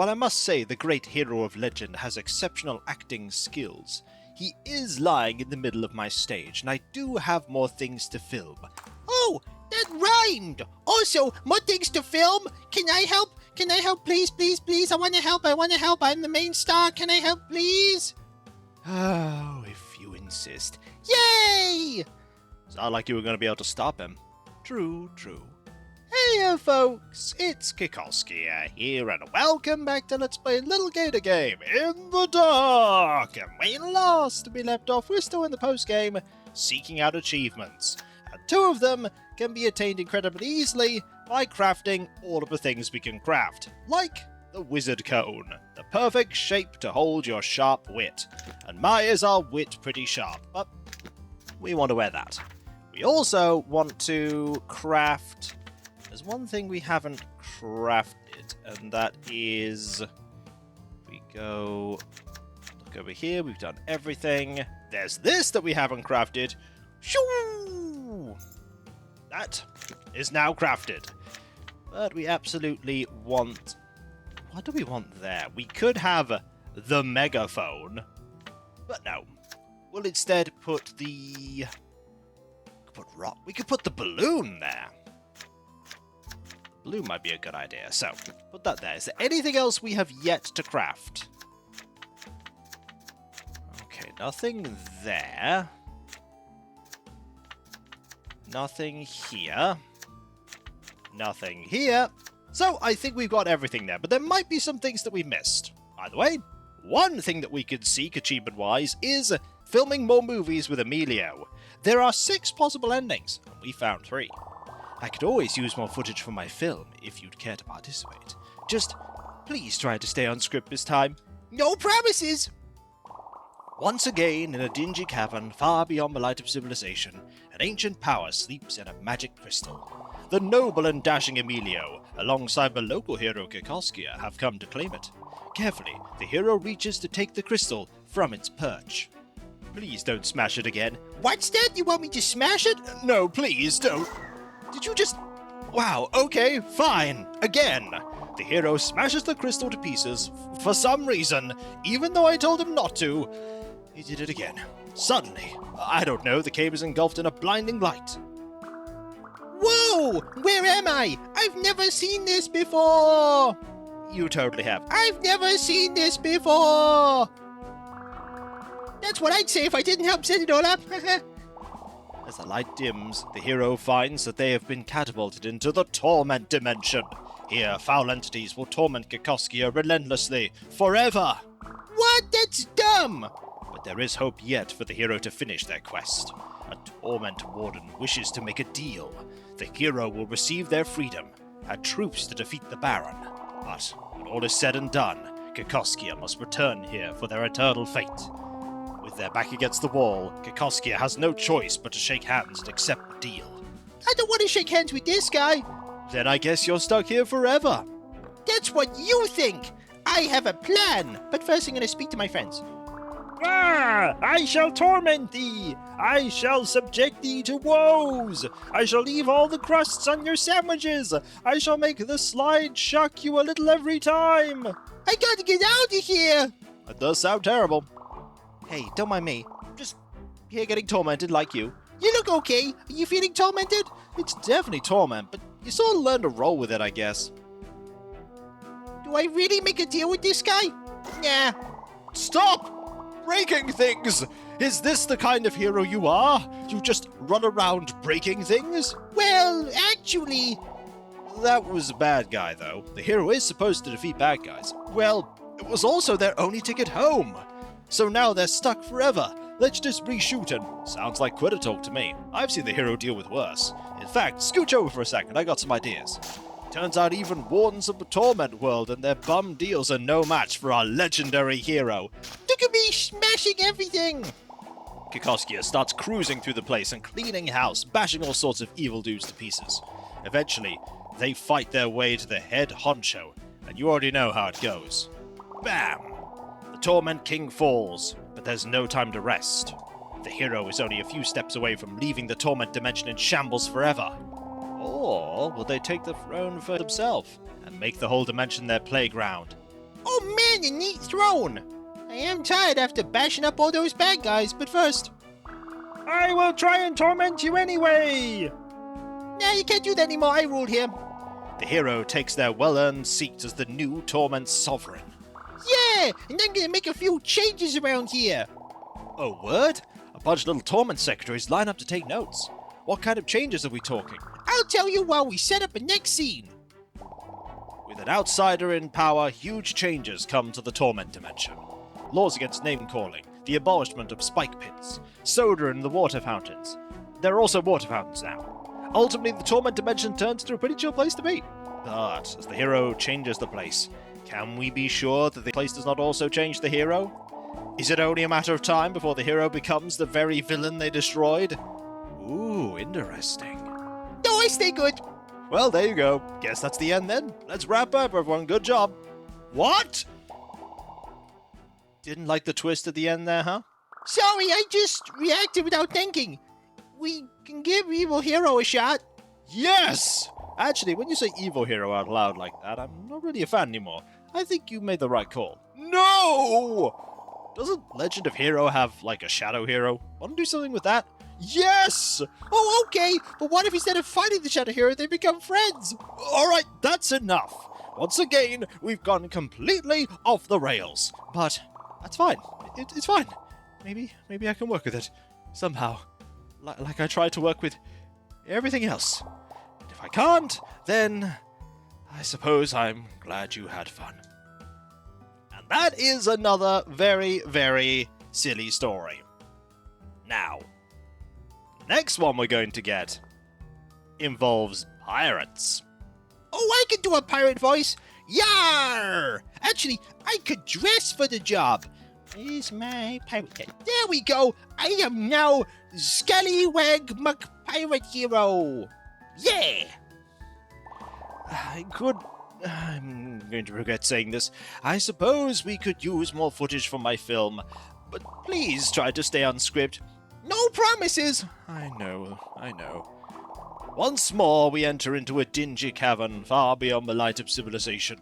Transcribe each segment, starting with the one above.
while I must say the great hero of legend has exceptional acting skills, he is lying in the middle of my stage, and I do have more things to film. Oh, that rhymed! Also, more things to film? Can I help? Can I help, please, please, please? I want to help, I'm the main star, can I help, please? Oh, if you insist. Yay! It's not like you were going to be able to stop him. True. Hey, Folks, it's Kikoskia here, and welcome back to Let's Play Lil Gator Game in the Dark! And when last we left off, we're still in the post-game, seeking out achievements. And 2 of them can be attained incredibly easily by crafting all of the things we can craft, like the Wizard Cone, the perfect shape to hold your sharp wit. And my is our wit pretty sharp, but we want to wear that. We also want to craft... There's one thing we haven't crafted, and that is... We go... Look over here, we've done everything. There's this that we haven't crafted. Shoo! That is now crafted. But we absolutely want... What do we want there? We could have the megaphone, but no. We'll instead put the... We could put the balloon there. Balloon might be a good idea, so put that there. Is there anything else we have yet to craft? Okay, nothing there. Nothing here. Nothing here. So I think we've got everything there, but there might be some things that we missed. By the way, one thing that we could seek achievement-wise is filming more movies with Emilio. There are 6 possible endings, and we found 3. I could always use more footage for my film, if you'd care to participate. Just, please try to stay on script this time. No promises! Once again, in a dingy cavern far beyond the light of civilization, an ancient power sleeps in a magic crystal. The noble and dashing Emilio, alongside the local hero Kikoskia, have come to claim it. Carefully, the hero reaches to take the crystal from its perch. Please don't smash it again. What's that? You want me to smash it? No, please don't. Did you just... Wow, okay, fine. Again. The hero smashes the crystal to pieces. For some reason, even though I told him not to, he did it again. Suddenly, I don't know, the cave is engulfed in a blinding light. Whoa! Where am I? I've never seen this before! You totally have. I've never seen this before! That's what I'd say if I didn't help set it all up. As the light dims, the hero finds that they have been catapulted into the torment dimension. Here, foul entities will torment Kikoskia relentlessly, forever. What? That's dumb! But there is hope yet for the hero to finish their quest. A torment warden wishes to make a deal. The hero will receive their freedom, had troops to defeat the Baron. But when all is said and done, Kikoskia must return here for their eternal fate. With their back against the wall, Kikoskia has no choice but to shake hands and accept the deal. I don't want to shake hands with this guy. Then I guess you're stuck here forever. That's what you think. I have a plan. But first I'm going to speak to my friends. Ah! I shall torment thee! I shall subject thee to woes! I shall leave all the crusts on your sandwiches! I shall make the slide shock you a little every time! I gotta get out of here! That does sound terrible. Hey, don't mind me. I'm just here getting tormented like you. You look okay. Are you feeling tormented? It's definitely torment, but you sort of learn to roll with it, I guess. Do I really make a deal with this guy? Nah. Stop! Breaking things! Is this the kind of hero you are? You just run around breaking things? Well, actually... That was a bad guy, though. The hero is supposed to defeat bad guys. Well, it was also their only ticket home. So now they're stuck forever. Let's just reshoot and... Sounds like quitter talk to me. I've seen the hero deal with worse. In fact, scooch over for a second, I got some ideas. Turns out even wardens of the torment world and their bum deals are no match for our legendary hero. Look at me smashing everything! Kikoskia starts cruising through the place and cleaning house, bashing all sorts of evil dudes to pieces. Eventually, they fight their way to the head honcho, and you already know how it goes. Bam! The Torment King falls, but there's no time to rest. The hero is only a few steps away from leaving the Torment Dimension in shambles forever. Or will they take the throne for themselves and make the whole dimension their playground? Oh man, a neat throne! I am tired after bashing up all those bad guys, but first... I will try and torment you anyway! Nah, you can't do that anymore, I rule here. The hero takes their well-earned seat as the new Torment Sovereign. Yeah, and I'm gonna make a few changes around here. Oh, word? A bunch of little Torment secretaries line up to take notes. What kind of changes are we talking? I'll tell you while we set up a next scene. With an outsider in power, huge changes come to the Torment dimension. Laws against name-calling, the abolishment of spike pits, soda in the water fountains. There are also water fountains now. Ultimately, the Torment dimension turns into a pretty chill place to be. But as the hero changes the place, can we be sure that the place does not also change the hero? Is it only a matter of time before the hero becomes the very villain they destroyed? Ooh, interesting. No, I stay good. Well, there you go. Guess that's the end then. Let's wrap up, everyone. Good job. What? Didn't like the twist at the end there, huh? Sorry, I just reacted without thinking. We can give Evil Hero a shot. Yes! Actually, when you say evil hero out loud like that, I'm not really a fan anymore. I think you made the right call. No! Doesn't Legend of Hero have, like, a shadow hero? Want to do something with that? Yes! Oh, okay, but what if instead of fighting the Shadow Hero, they become friends? Alright, that's enough. Once again, we've gone completely off the rails. But that's fine. It's fine. Maybe I can work with it. Somehow. Like I tried to work with everything else. And if I can't, then I suppose I'm glad you had fun. And that is another very, very silly story. Now, next one we're going to get involves pirates. Oh, I can do a pirate voice. Yar! Actually, I could dress for the job. Here's my pirate hat. There we go. I am now Scallywag McPirate Hero. Yeah! I'm going to regret saying this. I suppose we could use more footage from my film, but please try to stay on script. No promises. I know. Once more, we enter into a dingy cavern far beyond the light of civilization.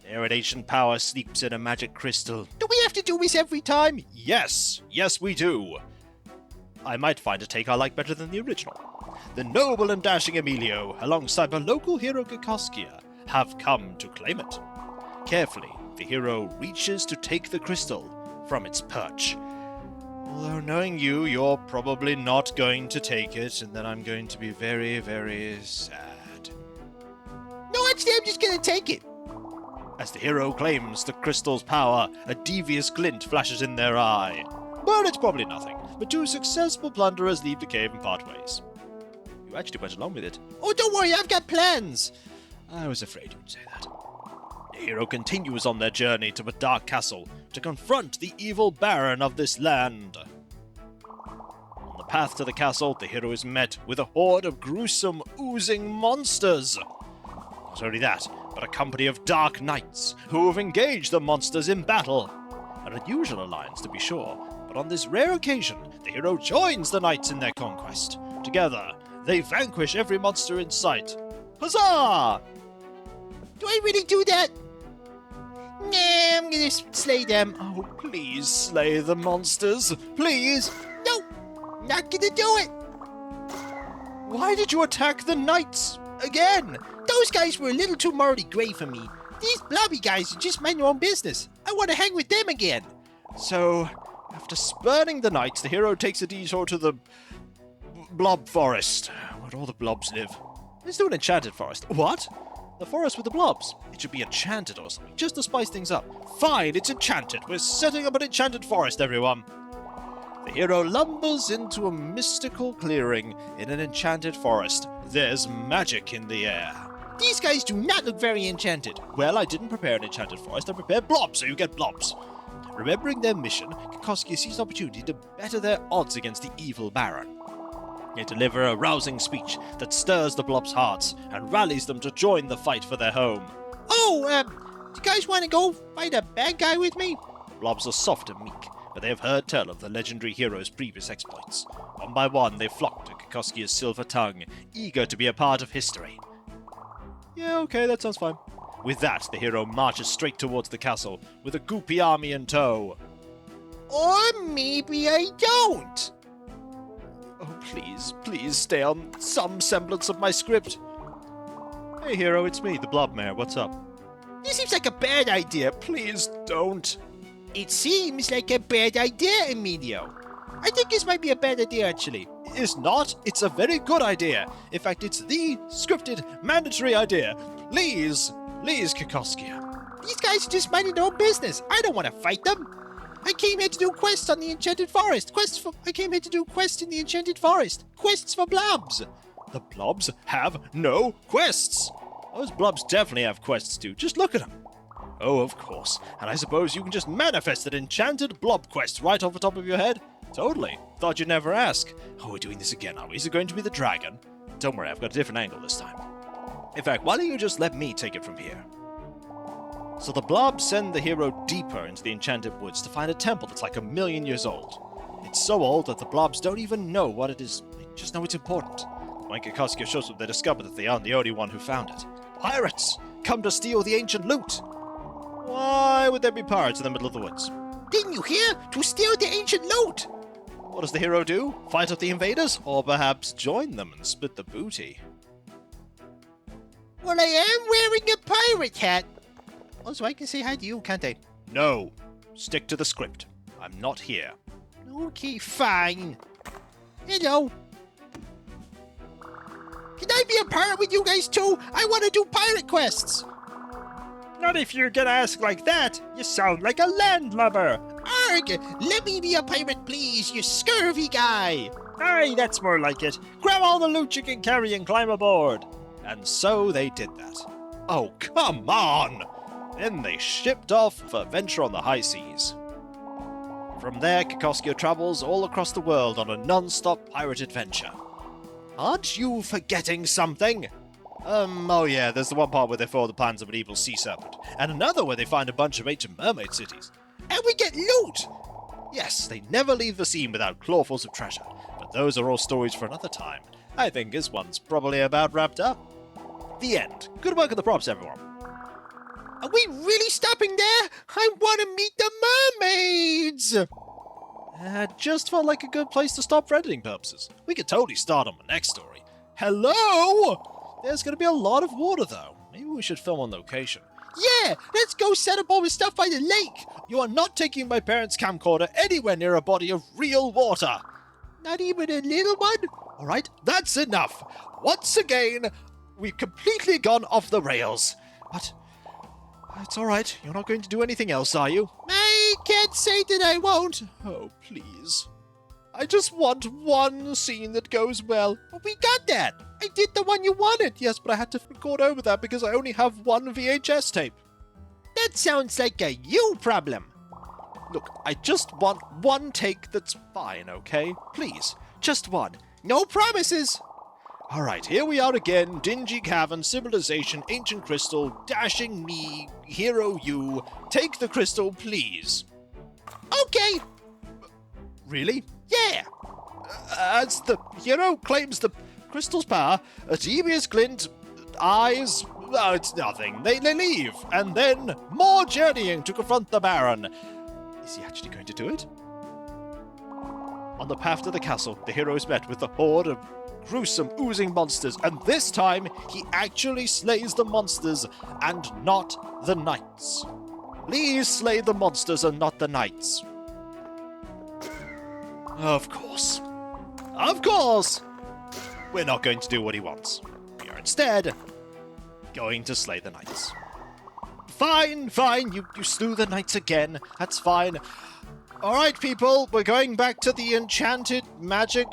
There, an ancient power sleeps in a magic crystal. Do we have to do this every time? Yes, we do. I might find a take I like better than the original. The noble and dashing Emilio, alongside the local hero Kikoskia, have come to claim it. Carefully, the hero reaches to take the crystal from its perch. Although knowing you, you're probably not going to take it, and then I'm going to be very, very sad. No, actually, I'm just gonna take it. As the hero claims the crystal's power, a devious glint flashes in their eye. But it's probably nothing. The two successful plunderers leave the cave and part ways. You actually went along with it. Oh, don't worry, I've got plans. I was afraid you'd say that. The hero continues on their journey to the Dark Castle to confront the evil Baron of this land. On the path to the castle, the hero is met with a horde of gruesome, oozing monsters. Not only that, but a company of dark knights who have engaged the monsters in battle. An unusual alliance, to be sure, but on this rare occasion, the hero joins the knights in their conquest. Together, they vanquish every monster in sight. Huzzah! Do I really do that? Nah, I'm gonna slay them. Oh, please slay the monsters. Please. No, not gonna do it. Why did you attack the knights again? Those guys were a little too morally grey for me. These blobby guys are just mind their own business. I want to hang with them again. So, after spurning the knights, the hero takes a detour to the blob forest, where all the blobs live. Let's do an enchanted forest. What? The forest with the blobs. It should be enchanted or something, just to spice things up. Fine, it's enchanted. We're setting up an enchanted forest, everyone. The hero lumbers into a mystical clearing in an enchanted forest. There's magic in the air. These guys do not look very enchanted. Well, I didn't prepare an enchanted forest. I prepared blobs, so you get blobs. Remembering their mission, Kikoskia sees an opportunity to better their odds against the evil Baron. They deliver a rousing speech that stirs the blobs' hearts and rallies them to join the fight for their home. Oh, do you guys want to go fight a bad guy with me? Blobs are soft and meek, but they have heard tell of the legendary hero's previous exploits. One by one, they flock to Kikoskia's silver tongue, eager to be a part of history. Yeah, okay, that sounds fine. With that, the hero marches straight towards the castle, with a goopy army in tow. Or maybe I don't. Oh, please stay on some semblance of my script. Hey, hero, it's me, the Blob Mare. What's up? This seems like a bad idea. Please don't. It seems like a bad idea, Emilio. I think this might be a bad idea, actually. It's not. It's a very good idea. In fact, it's the scripted, mandatory idea. Please, Kikoskia. These guys are just minding their own business. I don't want to fight them. I came here to do quests on the Enchanted Forest. I came here to do quests in the Enchanted Forest. Quests for blobs. The blobs have no quests. Those blobs definitely have quests too. Just look at them. Oh, of course. And I suppose you can just manifest an enchanted blob quest right off the top of your head? Totally. Thought you'd never ask. Oh, we're doing this again, are we? Is it going to be the dragon? Don't worry, I've got a different angle this time. In fact, why don't you just let me take it from here? So the blobs send the hero deeper into the enchanted woods to find a temple that's like 1,000,000 years old. It's so old that the blobs don't even know what it is. They just know it's important. When Kikoskia shows up, they discover that they aren't the only one who found it. Pirates! Come to steal the ancient loot! Why would there be pirates in the middle of the woods? Didn't you hear? To steal the ancient loot! What does the hero do? Fight off the invaders? Or perhaps join them and split the booty? Well, I am wearing a pirate hat. Also, I can say hi to you, can't I? No. Stick to the script. I'm not here. Okay, fine. Hello. Can I be a pirate with you guys too? I want to do pirate quests. Not if you're gonna ask like that. You sound like a landlubber. Arg! Let me be a pirate, please, you scurvy guy. Aye, that's more like it. Grab all the loot you can carry and climb aboard. And so they did that. Oh, come on! Then they shipped off for adventure on the high seas. From there, Kikoskia travels all across the world on a non-stop pirate adventure. Aren't you forgetting something? Oh yeah, there's the one part where they follow the plans of an evil sea serpent, and another where they find a bunch of ancient mermaid cities. And we get loot! Yes, they never leave the scene without clawfuls of treasure, but those are all stories for another time. I think this one's probably about wrapped up. The end. Good work on the props, everyone. Are we really stopping there? I want to meet the mermaids! Just felt like a good place to stop for editing purposes. We could totally start on the next story. Hello? There's going to be a lot of water, though. Maybe we should film on location. Yeah, let's go set up all the stuff by the lake. You are not taking my parents' camcorder anywhere near a body of real water. Not even a little one? All right, that's enough. Once again, we've completely gone off the rails. But it's all right. You're not going to do anything else, are you? I can't say that I won't. Oh, please. I just want one scene that goes well. Well, we got that. I did the one you wanted. Yes, but I had to record over that because I only have one VHS tape. That sounds like a you problem. Look, I just want one take that's fine, okay? Please, just one. No promises. All right, here we are again. Dingy cavern, civilization, ancient crystal, dashing me, hero you. Take the crystal, please. Okay. Really? Yeah. As the hero claims the crystal's power, a devious glint, eyes... Oh, it's nothing. They leave, and then more journeying to confront the Baron. Is he actually going to do it? On the path to the castle, the hero is met with a horde of gruesome, oozing monsters, and this time he actually slays the monsters and not the knights. Please slay the monsters and not the knights. Of course. Of course! We're not going to do what he wants. We are instead going to slay the knights. Fine, you slew the knights again. That's fine. Alright, people, we're going back to the enchanted magic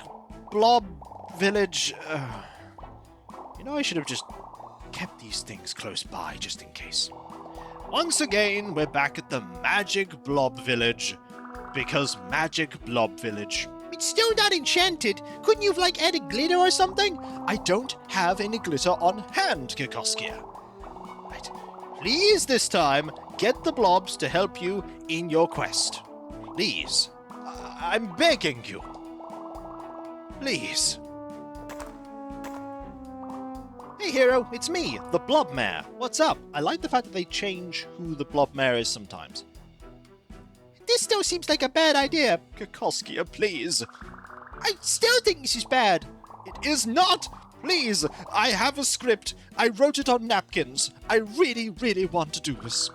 blob village. You know, I should have just kept these things close by, just in case. Once again, we're back at the magic blob village, because magic blob village. It's still not enchanted. Couldn't you have, added glitter or something? I don't have any glitter on hand, Kikoskia. Right. Please, this time, get the blobs to help you in your quest. Please. I'm begging you. Please. Hey Hero, it's me, the Blob Mare. What's up? I like the fact that they change who the Blob Mare is sometimes. This still seems like a bad idea. Kikoskia, please. I still think this is bad. It is not! Please! I have a script. I wrote it on napkins. I really, really want to do this.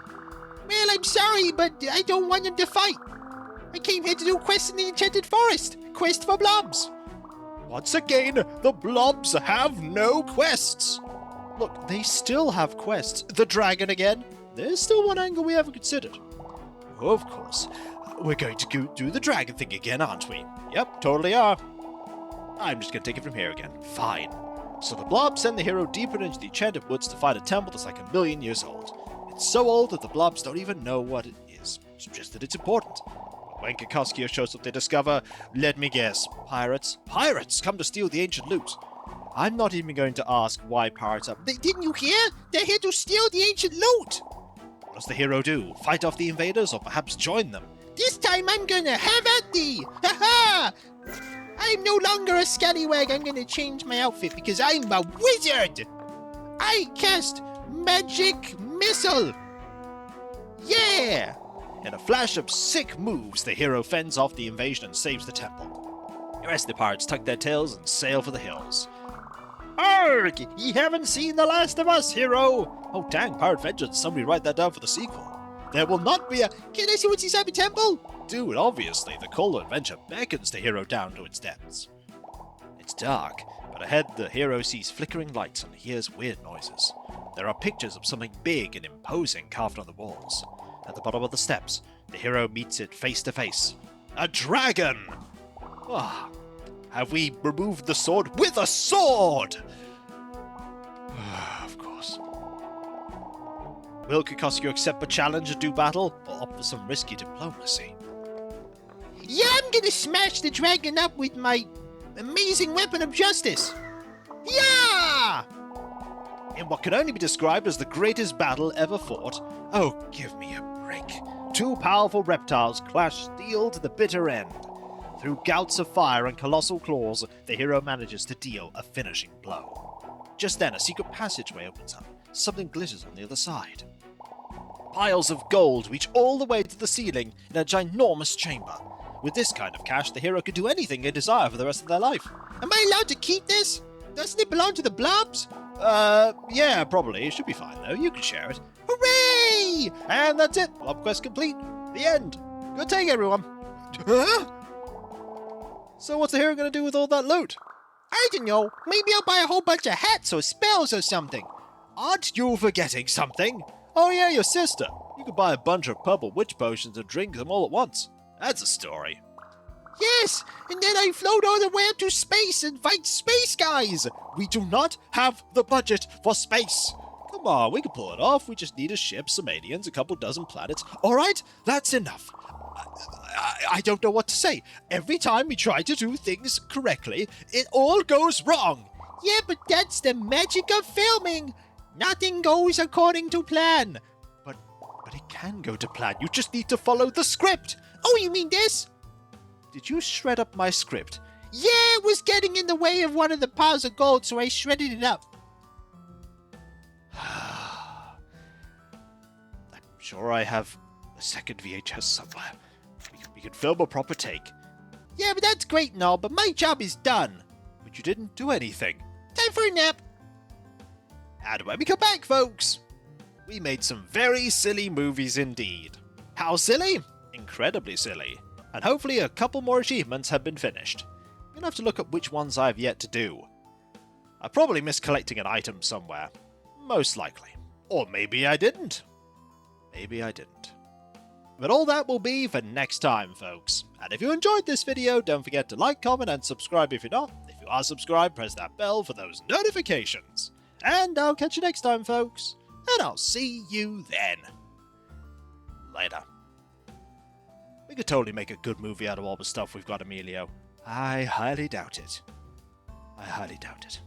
Well, I'm sorry, but I don't want them to fight. I came here to do quests in the Enchanted Forest. Quest for blobs. Once again, the blobs have no quests. Look, they still have quests. The dragon again. There's still one angle we haven't considered. Oh, of course. We're going to go do the dragon thing again, aren't we? Yep, totally are. I'm just going to take it from here again. Fine. So the blobs send the hero deeper into the Enchanted Woods to find a temple that's like 1,000,000 years old. It's so old that the blobs don't even know what it is. It's just that it's important. When Kikoskia shows what they discover, let me guess, pirates? Pirates come to steal the ancient loot. I'm not even going to ask why pirates are... Didn't you hear? They're here to steal the ancient loot. What does the hero do? Fight off the invaders or perhaps join them? This time I'm gonna have at thee! Ha ha! I'm no longer a scallywag. I'm gonna change my outfit because I'm a wizard! I cast magic missile! Yeah! In a flash of sick moves, the hero fends off the invasion and saves the temple. The rest of the pirates tuck their tails and sail for the hills. Arg! Ye haven't seen the last of us, hero! Oh dang, Pirate Vengeance, somebody write that down for the sequel. There will not be a... Can I see what's inside the temple? Dude, obviously, the call to adventure beckons the hero down to its depths. It's dark, but ahead the hero sees flickering lights and hears weird noises. There are pictures of something big and imposing carved on the walls. At the bottom of the steps, the hero meets it face to face. A dragon! Ah, have we removed the sword with a sword? Of course. Will Kikoskia accept the challenge and do battle, or opt for some risky diplomacy? Yeah, I'm gonna smash the dragon up with my amazing weapon of justice. Yeah! In what can only be described as the greatest battle ever fought, oh, give me a break. Two powerful reptiles clash steel to the bitter end. Through gouts of fire and colossal claws, the hero manages to deal a finishing blow. Just then, a secret passageway opens up. Something glitters on the other side. Piles of gold reach all the way to the ceiling in a ginormous chamber. With this kind of cash, the hero could do anything they desire for the rest of their life. Am I allowed to keep this? Doesn't it belong to the blobs? Yeah, probably. It should be fine, though. You can share it. Hooray! And that's it. Blob quest complete. The end. Good take, everyone. Huh? So what's the hero going to do with all that loot? I don't know. Maybe I'll buy a whole bunch of hats or spells or something. Aren't you forgetting something? Oh yeah, your sister. You could buy a bunch of purple witch potions and drink them all at once. That's a story. Yes, and then I float all the way up to space and fight space guys. We do not have the budget for space. Come on, we can pull it off. We just need a ship, some aliens, a couple dozen planets. All right, that's enough. I don't know what to say. Every time we try to do things correctly, it all goes wrong. Yeah, but that's the magic of filming. Nothing goes according to plan. But it can go to plan. You just need to follow the script. Oh, you mean this? Did you shred up my script? Yeah, it was getting in the way of one of the piles of gold, so I shredded it up. I'm sure I have a second VHS somewhere. We could film a proper take. Yeah, but that's great and all, but my job is done. But you didn't do anything. Time for a nap. And when we come back, folks, we made some very silly movies indeed. How silly? Incredibly silly. And hopefully a couple more achievements have been finished. I'm gonna have to look at which ones I've yet to do. I probably missed collecting an item somewhere. Most likely. Or maybe I didn't. Maybe I didn't. But all that will be for next time, folks. And if you enjoyed this video, don't forget to like, comment, and subscribe if you're not. If you are subscribed, press that bell for those notifications. And I'll catch you next time, folks. And I'll see you then. Later. We could totally make a good movie out of all the stuff we've got, Emilio. I highly doubt it. I highly doubt it.